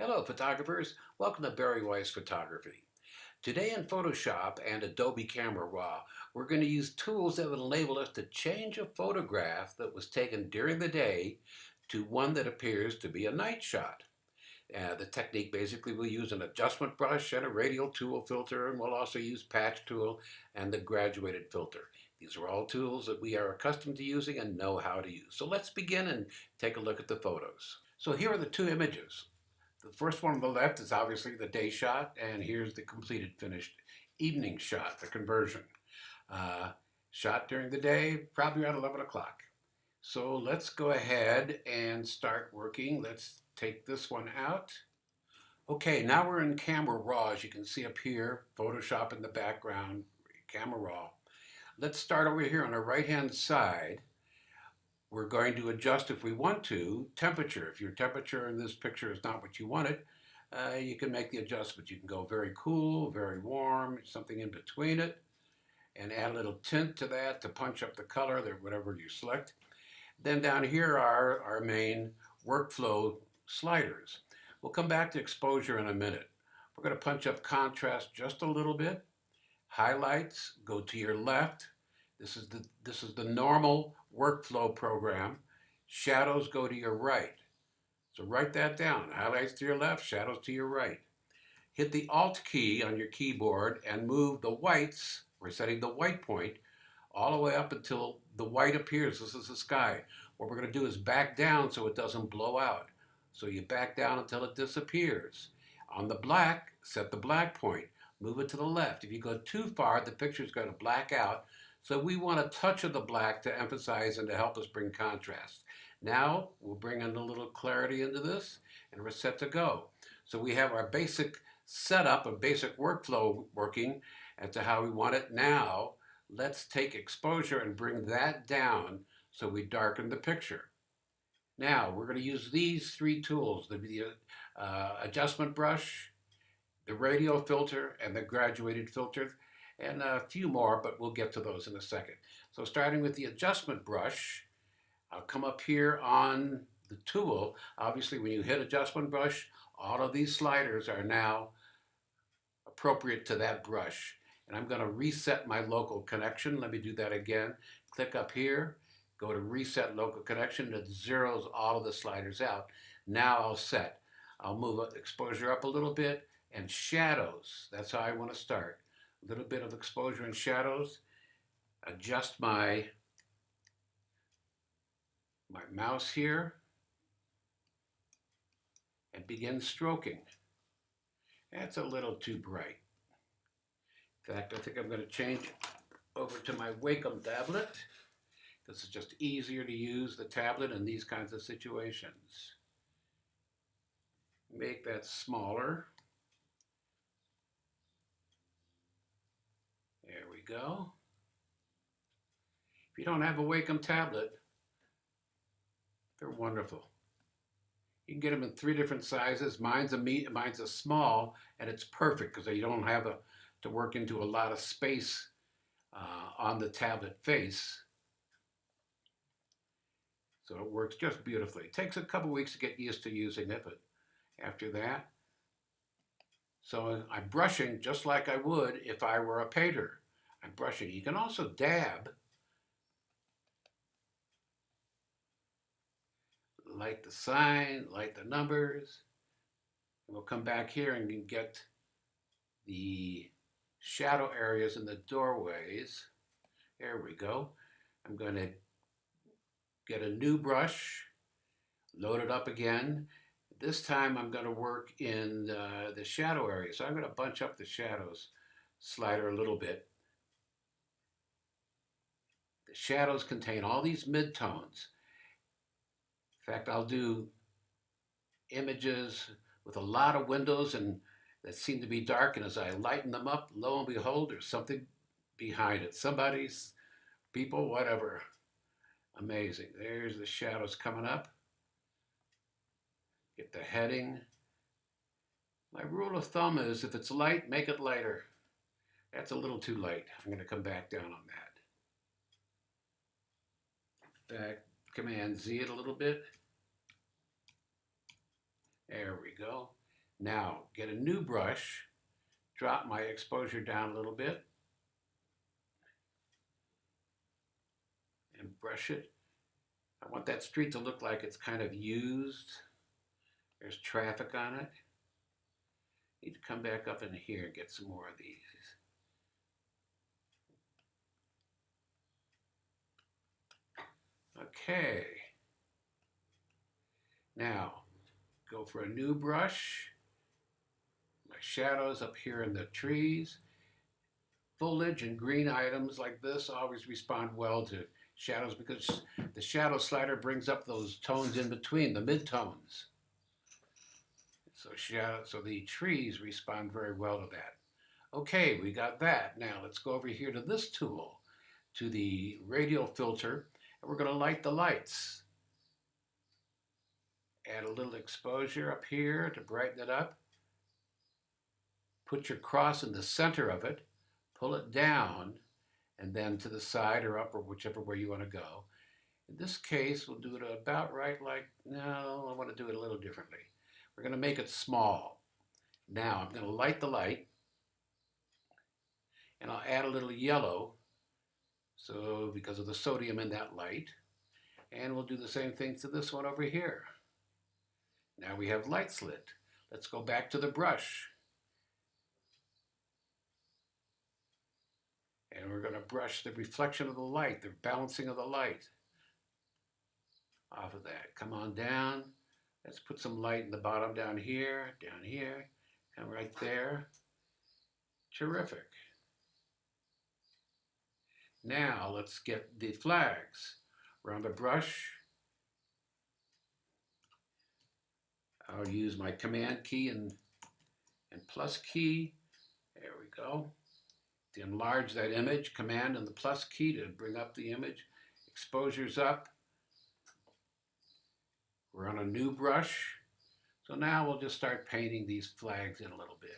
Hello photographers, welcome to Barry Weiss Photography. Today in Photoshop and Adobe Camera Raw, we're going to use tools that will enable us to change a photograph that was taken during the day to one that appears to be a night shot. The technique basically will use an adjustment brush and a radial tool filter, and we'll also use patch tool and the graduated filter. These are all tools that we are accustomed to using and know how to use. So let's begin and take a look at the photos. So here are the two images. The first one on the left is obviously the day shot, and here's the completed finished evening shot, the conversion. Uh, Shot during the day, probably around 11 o'clock. So let's go ahead and start working. Let's take this one out. Okay, now we're in Camera Raw, as you can see up here, Photoshop in the background, Camera Raw. Let's start over here on the right-hand side. We're going to adjust, if we want to, temperature. If your temperature in this picture is not what you wanted, you can make the adjustment. You can go very cool, very warm, something in between it, and add a little tint to that to punch up the color, whatever you select. Then down here are our main workflow sliders. We'll come back to exposure in a minute. We're going to punch up contrast just a little bit. Highlights, go to your left. This is the normal workflow program. Shadows go to your right. So write that down. Highlights to your left, shadows to your right. Hit the Alt key on your keyboard and move the whites, we're setting the white point, all the way up until the white appears. This is the sky. What we're going to do is back down so it doesn't blow out. So you back down until it disappears. On the black, set the black point. Move it to the left. If you go too far, the picture is going to black out. So we want a touch of the black to emphasize and to help us bring contrast. Now we'll bring in a little clarity into this and we're set to go. So we have our basic setup, a basic workflow working as to how we want it. Now let's take exposure and bring that down so we darken the picture. Now we're going to use these three tools, the adjustment brush, the radial filter, and the graduated filter, and a few more, but we'll get to those in a second. So starting with the adjustment brush, I'll come up here on the tool. Obviously, when you hit adjustment brush, all of these sliders are now appropriate to that brush. And I'm going to reset my local connection. Let me do that again. Click up here, go to reset local connection. It zeroes all of the sliders out. Now I'll set. I'll move exposure up a little bit, and shadows. That's how I want to start. A little bit of exposure and shadows. Adjust my mouse here and begin stroking. That's a little too bright. In fact, I think I'm going to change it over to my Wacom tablet. This is just easier to use the tablet in these kinds of situations. Make that smaller. There we go. If you don't have a Wacom tablet, they're wonderful. You can get them in 3 different sizes. Mine's a small, and it's perfect because you don't have to work into a lot of space on the tablet face. So it works just beautifully. It takes a couple weeks to get used to using it, but after that. So I'm brushing just like I would if I were a painter. I'm brushing. You can also dab. Light the sign, light the numbers. And we'll come back here and get the shadow areas in the doorways. There we go. I'm going to get a new brush, load it up again. This time I'm going to work in the shadow area. So I'm going to bunch up the shadows slider a little bit. The shadows contain all these midtones. In fact, I'll do images with a lot of windows and that seem to be dark, and as I lighten them up, lo and behold, there's something behind it. Somebody's, people, whatever. Amazing. There's the shadows coming up. Get the heading. My rule of thumb is if it's light, make it lighter. That's a little too light. I'm going to come back down on that. In fact, Command Z it a little bit. There we go. Now, get a new brush, drop my exposure down a little bit, and brush it. I want that street to look like it's kind of used. There's traffic on it. Need to come back up in here and get some more of these. Okay. Now, go for a new brush. My shadows up here in the trees. Foliage and green items like this always respond well to shadows because the shadow slider brings up those tones in between, the midtones. So the trees respond very well to that. Okay, we got that. Now let's go over here to this tool, to the radial filter, and we're going to light the lights. Add a little exposure up here to brighten it up. Put your cross in the center of it, pull it down, and then to the side or up or whichever way you want to go. In this case, we'll do it about right like, no, I want to do it a little differently. We're going to make it small. Now I'm going to light the light, and I'll add a little yellow, so because of the sodium in that light, and we'll do the same thing to this one over here. Now we have lights lit. Let's go back to the brush. And we're going to brush the reflection of the light, the balancing of the light off of that. Come on down. Let's put some light in the bottom down here, and right there. Terrific. Now let's get the flags. Around the brush, I'll use my Command key and plus key. There we go. To enlarge that image, Command and the plus key to bring up the image. Exposure's up. We're on a new brush. So now we'll just start painting these flags in a little bit.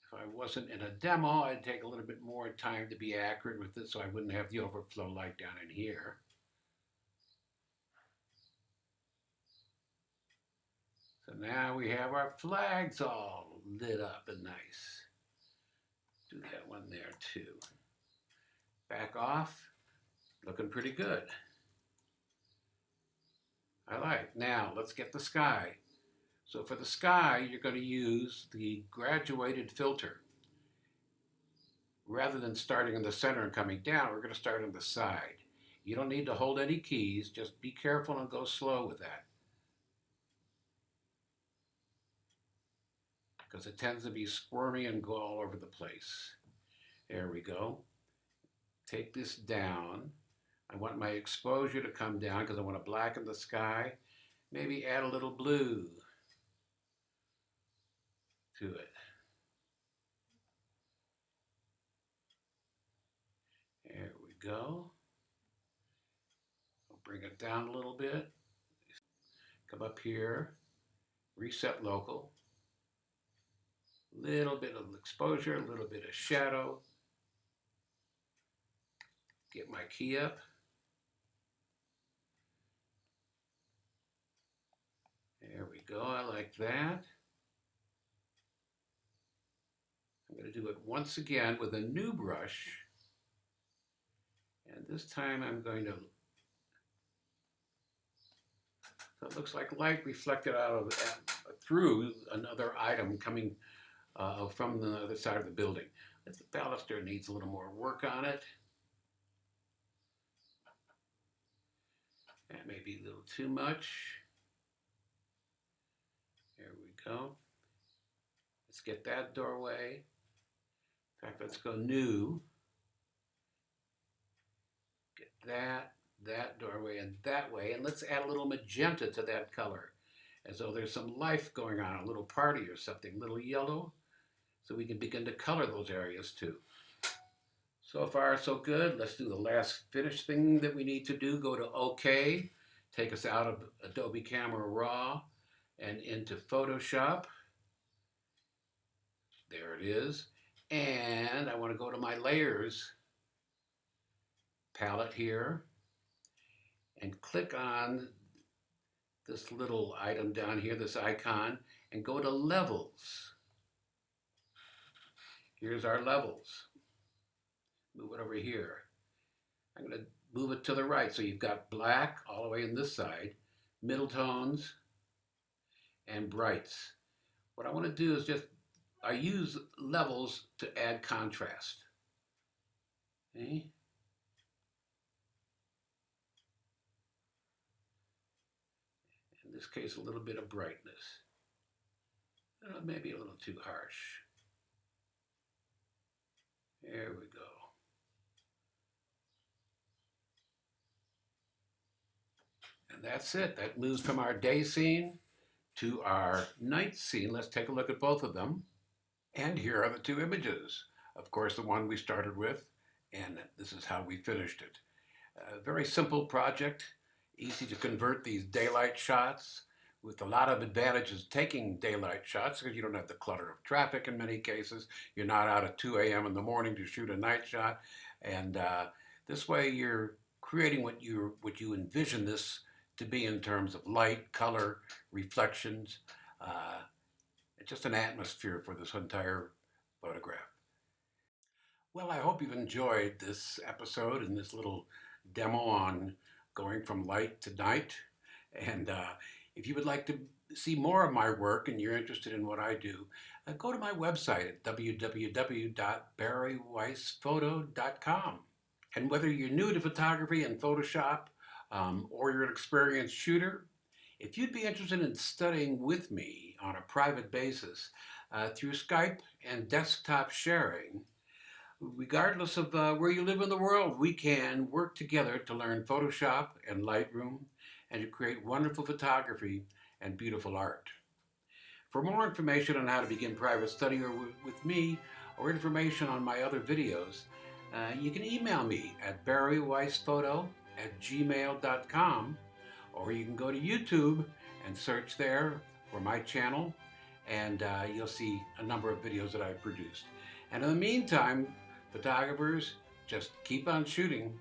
If I wasn't in a demo, I'd take a little bit more time to be accurate with it so I wouldn't have the overflow light down in here. So now we have our flags all lit up and nice. Do that one there too. Back off. Looking pretty good. I like. Now let's get the sky. So for the sky, you're going to use the graduated filter. Rather than starting in the center and coming down, we're going to start on the side. You don't need to hold any keys. Just be careful and go slow with that, because it tends to be squirmy and go all over the place. There we go. Take this down. I want my exposure to come down because I want to blacken the sky. Maybe add a little blue to it. There we go. I'll bring it down a little bit. Come up here, reset local. Little bit of exposure, a little bit of shadow. Get my key up. There we go, I like that. I'm going to do it once again with a new brush. And this time I'm going to, so it looks like light reflected out of through another item coming from the other side of the building. The baluster needs a little more work on it. That may be a little too much. There we go. Let's get that doorway. In fact, let's go new. Get that doorway, and that way. And let's add a little magenta to that color, as though there's some life going on, a little party or something, a little yellow, so we can begin to color those areas too. So far, so good. Let's do the last finish thing that we need to do. Go to OK, take us out of Adobe Camera Raw and into Photoshop. There it is. And I want to go to my layers palette here and click on this little item down here, this icon, and go to levels. Here's our levels. Move it over here. I'm going to move it to the right. So you've got black all the way in this side, middle tones, and brights. What I want to do is I use levels to add contrast. Okay? In this case, a little bit of brightness. Maybe a little too harsh. There we go. And that's it. That moves from our day scene to our night scene. Let's take a look at both of them. And here are the two images. Of course, the one we started with, and this is how we finished it. A very simple project, easy to convert these daylight shots with a lot of advantages taking daylight shots because you don't have the clutter of traffic in many cases. You're not out at 2 a.m. in the morning to shoot a night shot. And this way you're creating what you envision this to be in terms of light, color, reflections, just an atmosphere for this entire photograph. Well, I hope you've enjoyed this episode and this little demo on going from light to night. And if you would like to see more of my work and you're interested in what I do, go to my website at www.barryweissphoto.com. And whether you're new to photography and Photoshop, or you're an experienced shooter, if you'd be interested in studying with me on a private basis through Skype and desktop sharing, regardless of where you live in the world, we can work together to learn Photoshop and Lightroom and to create wonderful photography and beautiful art. For more information on how to begin private study or with me, or information on my other videos, you can email me at barryweissphoto@gmail.com, or you can go to YouTube and search there for my channel, and you'll see a number of videos that I've produced. And in the meantime, photographers, just keep on shooting.